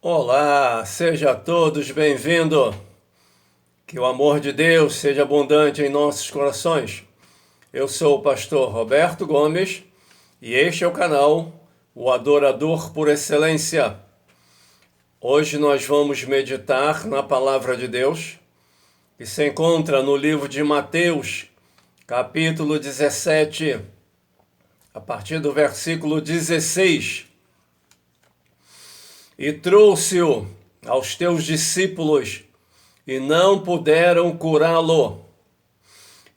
Olá, seja todos bem-vindos. Que o amor de Deus seja abundante em nossos corações. Eu sou o pastor Roberto Gomes e este é o canal O Adorador por Excelência. Hoje nós vamos meditar na palavra de Deus, que se encontra no livro de Mateus, capítulo 17, a partir do versículo 16. E trouxe-o aos teus discípulos, e não puderam curá-lo.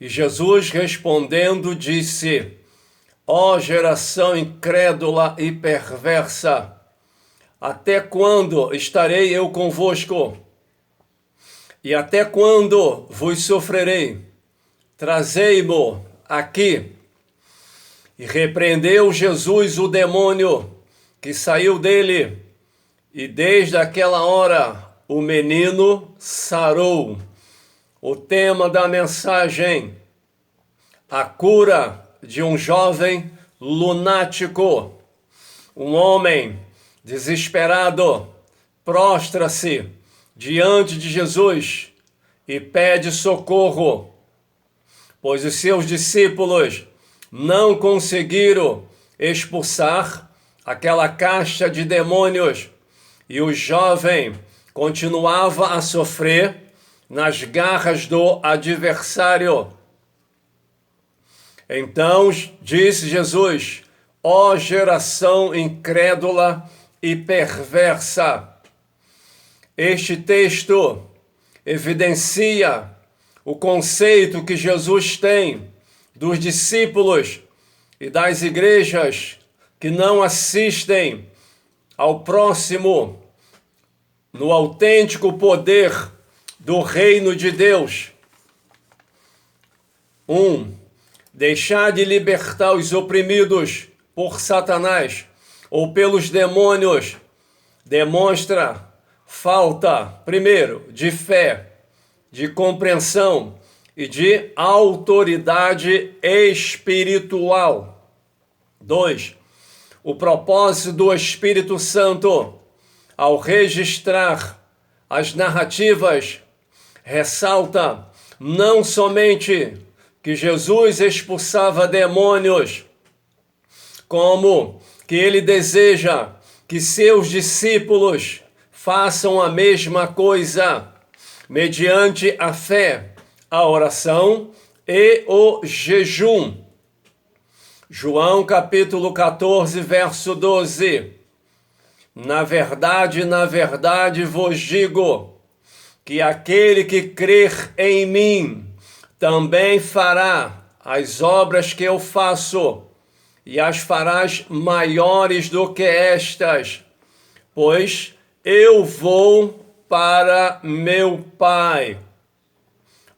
E Jesus respondendo disse: Ó geração incrédula e perversa, até quando estarei eu convosco? E até quando vos sofrerei? Trazei-mo aqui. E repreendeu Jesus o demônio que saiu dele, e desde aquela hora o menino sarou. O tema da mensagem: a cura de um jovem lunático. Um homem desesperado prostra-se diante de Jesus e pede socorro, pois os seus discípulos não conseguiram expulsar aquela caixa de demônios e o jovem continuava a sofrer nas garras do adversário. Então disse Jesus: ó geração incrédula e perversa. Este texto evidencia o conceito que Jesus tem dos discípulos e das igrejas que não assistem ao próximo no autêntico poder do reino de Deus. Deixar de libertar os oprimidos por Satanás ou pelos demônios demonstra falta, primeiro, de fé, de compreensão e de autoridade espiritual. 2. O propósito do Espírito Santo, ao registrar as narrativas, ressalta não somente que Jesus expulsava demônios, como que ele deseja que seus discípulos façam a mesma coisa, mediante a fé, a oração e o jejum. João capítulo 14, verso 12. Na verdade vos digo, que aquele que crer em mim também fará as obras que eu faço, e as farás maiores do que estas, pois eu vou para meu Pai.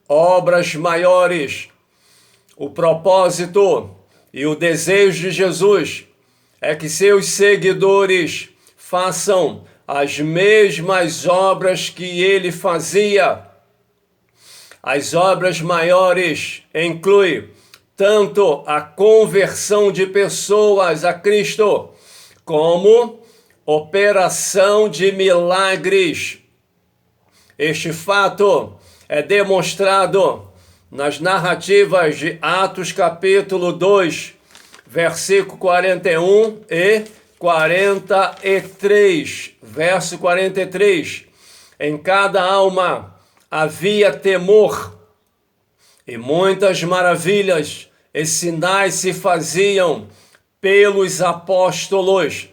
Obras maiores. O propósito e o desejo de Jesus é que seus seguidores façam as mesmas obras que ele fazia. As obras maiores incluem tanto a conversão de pessoas a Cristo, como operação de milagres. Este fato é demonstrado nas narrativas de Atos capítulo 2, versículo 41 e 43, verso 43. Em cada alma havia temor, e muitas maravilhas e sinais se faziam pelos apóstolos.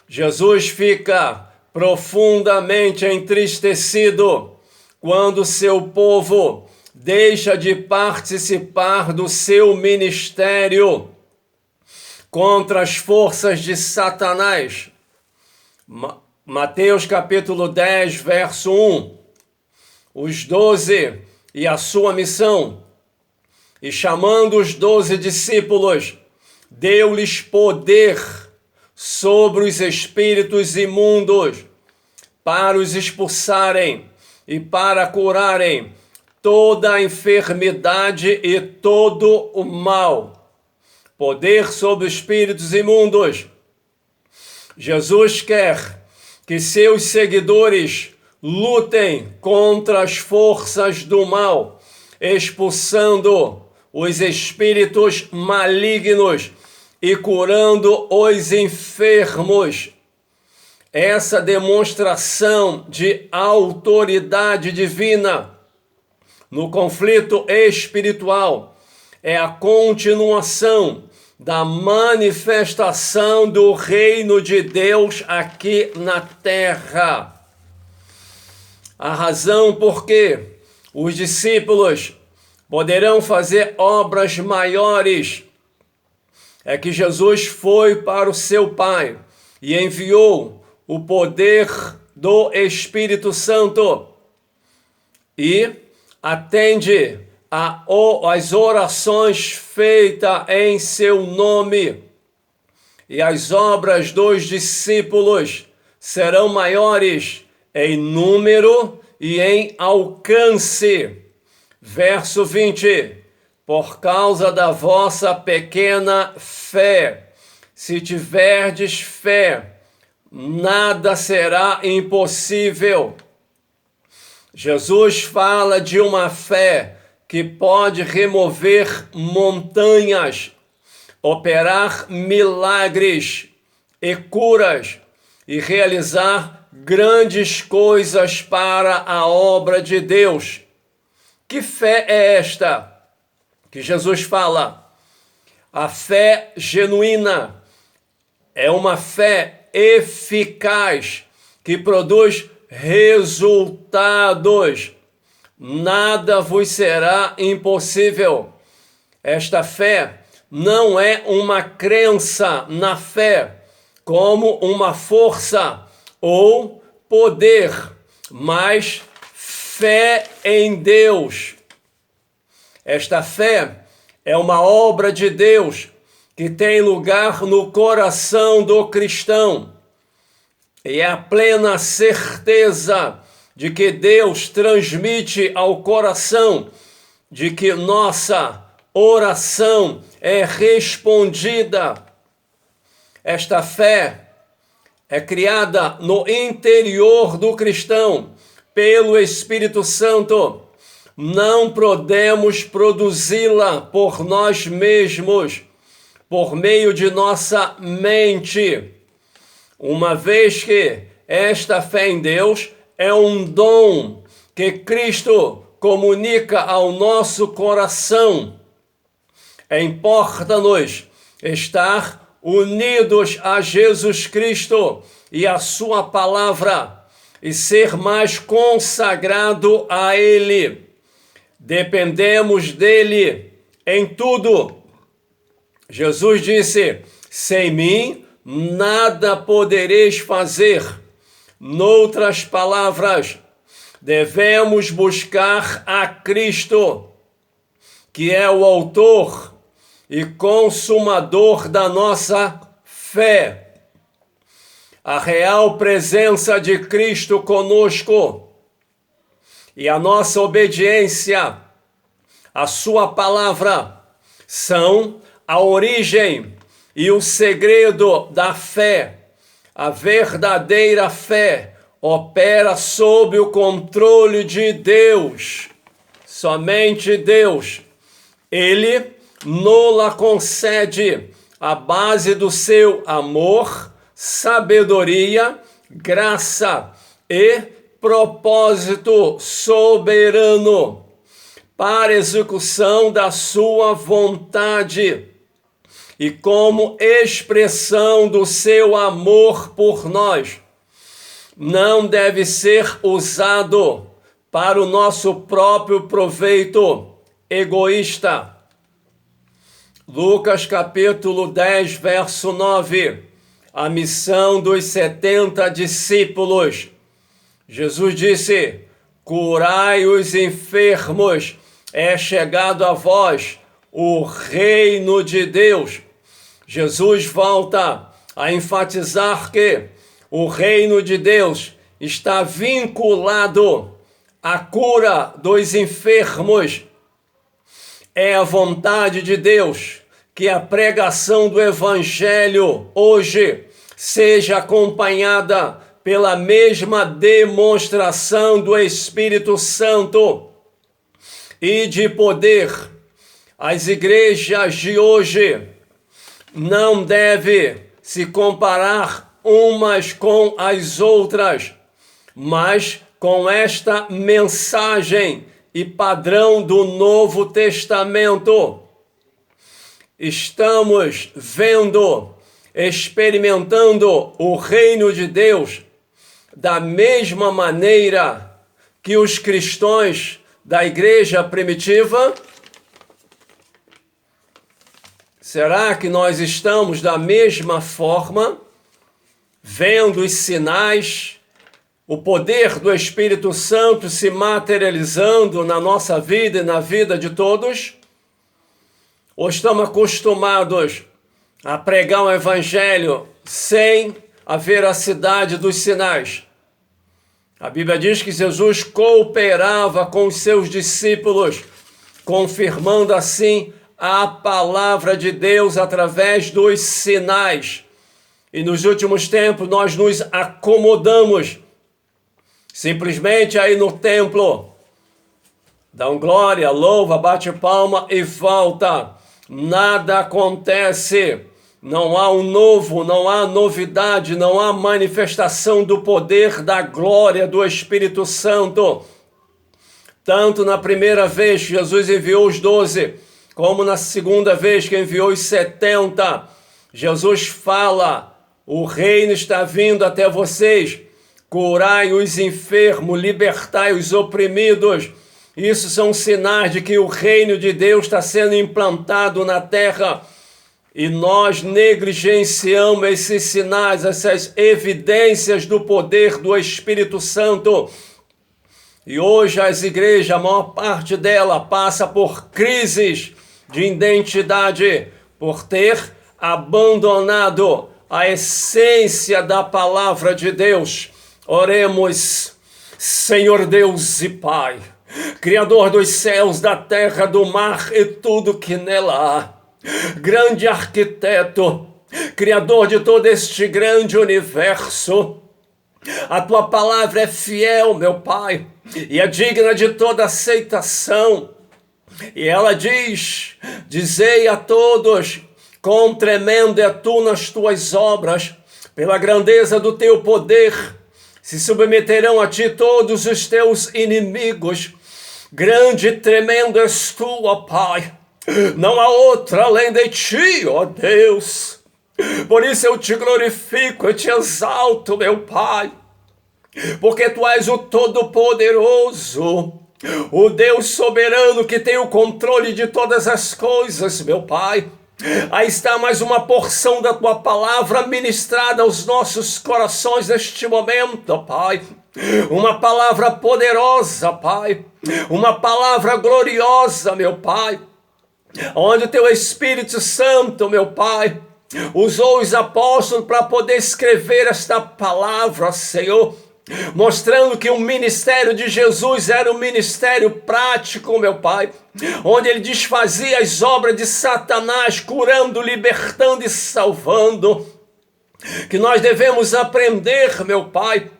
Jesus fica profundamente entristecido quando seu povo deixa de participar do seu ministério contra as forças de Satanás. Mateus capítulo 10, verso 1. Os 12 e a sua missão. E chamando os 12 discípulos, deu-lhes poder sobre os espíritos imundos, para os expulsarem e para curarem toda a enfermidade e todo o mal. Poder sobre espíritos imundos. Jesus quer que seus seguidores lutem contra as forças do mal, expulsando os espíritos malignos e curando os enfermos. Essa demonstração de autoridade divina no conflito espiritual é a continuação da manifestação do reino de Deus aqui na terra. A razão por que os discípulos poderão fazer obras maiores é que Jesus foi para o seu Pai e enviou o poder do Espírito Santo e atende às orações feitas em seu nome. E as obras dos discípulos serão maiores em número e em alcance. Verso 20. Por causa da vossa pequena fé, se tiverdes fé, nada será impossível. Jesus fala de uma fé que pode remover montanhas, operar milagres e curas e realizar grandes coisas para a obra de Deus. Que fé é esta que Jesus fala? A fé genuína é uma fé eficaz que produz resultados. Nada vos será impossível. Esta fé não é uma crença na fé como uma força ou poder, mas fé em Deus. Esta fé é uma obra de Deus que tem lugar no coração do cristão. E é a plena certeza de que Deus transmite ao coração de que nossa oração é respondida. Esta fé é criada no interior do cristão pelo Espírito Santo. Não podemos produzi-la por nós mesmos, por meio de nossa mente, uma vez que esta fé em Deus é um dom que Cristo comunica ao nosso coração. Importa-nos estar unidos a Jesus Cristo e a sua palavra e ser mais consagrado a Ele. Dependemos dele em tudo. Jesus disse: sem mim nada podereis fazer. Noutras palavras, devemos buscar a Cristo, que é o autor e consumador da nossa fé. A real presença de Cristo conosco e a nossa obediência à sua palavra são a origem e o segredo da fé. A verdadeira fé opera sob o controle de Deus. Somente Deus. Ele nos concede a base do seu amor, sabedoria, graça e propósito soberano para execução da sua vontade e como expressão do seu amor por nós. Não deve ser usado para o nosso próprio proveito egoísta. Lucas capítulo 10, verso 9. A missão dos 70 discípulos. Jesus disse: curai os enfermos, é chegado a vós o reino de Deus. Jesus volta a enfatizar que o reino de Deus está vinculado à cura dos enfermos. É a vontade de Deus que a pregação do Evangelho hoje seja acompanhada pela mesma demonstração do Espírito Santo e de poder. As igrejas de hoje não devem se comparar umas com as outras, mas com esta mensagem e padrão do Novo Testamento. Estamos vendo, experimentando o reino de Deus da mesma maneira que os cristãos da igreja primitiva? Será que nós estamos da mesma forma, vendo os sinais, o poder do Espírito Santo se materializando na nossa vida e na vida de todos? Ou estamos acostumados a pregar um evangelho sem a veracidade dos sinais? A Bíblia diz que Jesus cooperava com os seus discípulos, confirmando assim a palavra de Deus através dos sinais. E nos últimos tempos nós nos acomodamos simplesmente aí no templo, dão glória, louva, bate palma e volta. Nada acontece, não há um novo, não há novidade, não há manifestação do poder, da glória do Espírito Santo. Tanto na primeira vez que Jesus enviou os 12, como na segunda vez que enviou os 70, Jesus fala: o reino está vindo até vocês, curai os enfermos, libertai os oprimidos. Isso são sinais de que o reino de Deus está sendo implantado na terra. E nós negligenciamos esses sinais, essas evidências do poder do Espírito Santo. E hoje as igrejas, a maior parte dela, passa por crises de identidade, por ter abandonado a essência da palavra de Deus. Oremos. Senhor Deus e Pai, Criador dos céus, da terra, do mar e tudo que nela há, grande arquiteto, Criador de todo este grande universo, a tua palavra é fiel, meu Pai, e é digna de toda aceitação. E ela diz: dizei a todos, quão tremendo é tu nas tuas obras, pela grandeza do teu poder, se submeterão a ti todos os teus inimigos. Grande e tremendo és tu, ó Pai, não há outra além de ti, ó Deus. Por isso eu te glorifico, eu te exalto, meu Pai, porque tu és o Todo-Poderoso, o Deus soberano que tem o controle de todas as coisas, meu Pai. Aí está mais uma porção da tua palavra ministrada aos nossos corações neste momento, Pai. Uma palavra poderosa, Pai. Uma palavra gloriosa, meu Pai. Onde o teu Espírito Santo, meu Pai, usou os apóstolos para poder escrever esta palavra, Senhor, mostrando que o ministério de Jesus era um ministério prático, meu Pai, onde ele desfazia as obras de Satanás, curando, libertando e salvando. Que nós devemos aprender, meu Pai.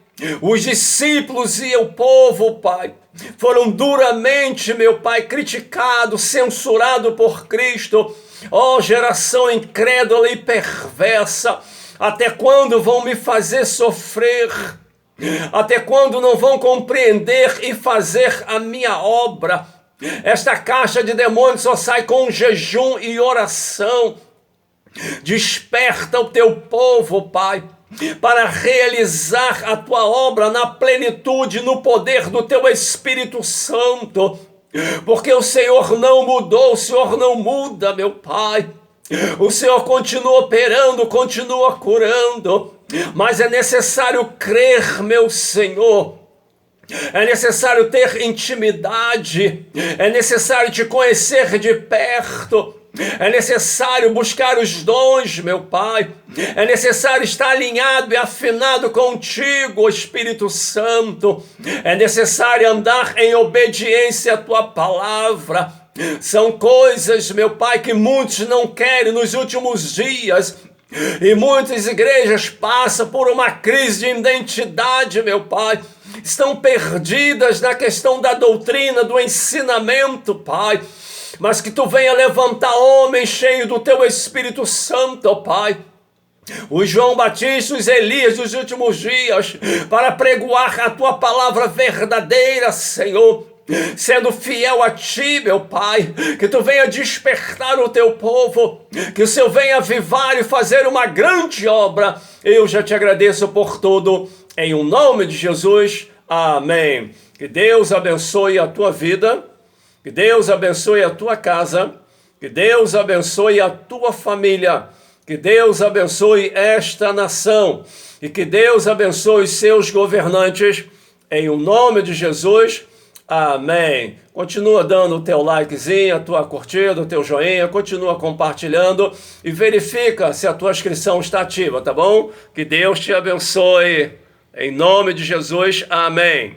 Os discípulos e o povo, Pai, foram duramente, meu Pai, criticados, censurados por Cristo. Ó, geração incrédula e perversa, até quando vão me fazer sofrer? Até quando não vão compreender e fazer a minha obra? Esta caixa de demônios só sai com jejum e oração. Desperta o teu povo, Pai, para realizar a tua obra na plenitude, no poder do teu Espírito Santo. Porque o Senhor não mudou, o Senhor não muda, meu Pai. O Senhor continua operando, continua curando. Mas é necessário crer, meu Senhor. É necessário ter intimidade. É necessário te conhecer de perto. É necessário buscar os dons, meu Pai. É necessário estar alinhado e afinado contigo, Espírito Santo. É necessário andar em obediência à tua palavra. São coisas, meu Pai, que muitos não querem nos últimos dias. E muitas igrejas passam por uma crise de identidade, meu Pai. Estão perdidas na questão da doutrina, do ensinamento, Pai. Mas que Tu venha levantar homens cheios do Teu Espírito Santo, ó Pai. Os João Batista, os Elias dos últimos dias, para pregoar a Tua palavra verdadeira, Senhor. Sendo fiel a Ti, meu Pai, que Tu venha despertar o Teu povo, que o Senhor venha avivar e fazer uma grande obra. Eu já Te agradeço por tudo, em o nome de Jesus, amém. Que Deus abençoe a tua vida, que Deus abençoe a tua casa, que Deus abençoe a tua família, que Deus abençoe esta nação e que Deus abençoe os seus governantes, em o nome de Jesus, amém. Continua dando o teu likezinho, a tua curtida, o teu joinha, continua compartilhando e verifica se a tua inscrição está ativa, tá bom? Que Deus te abençoe. Em nome de Jesus, amém.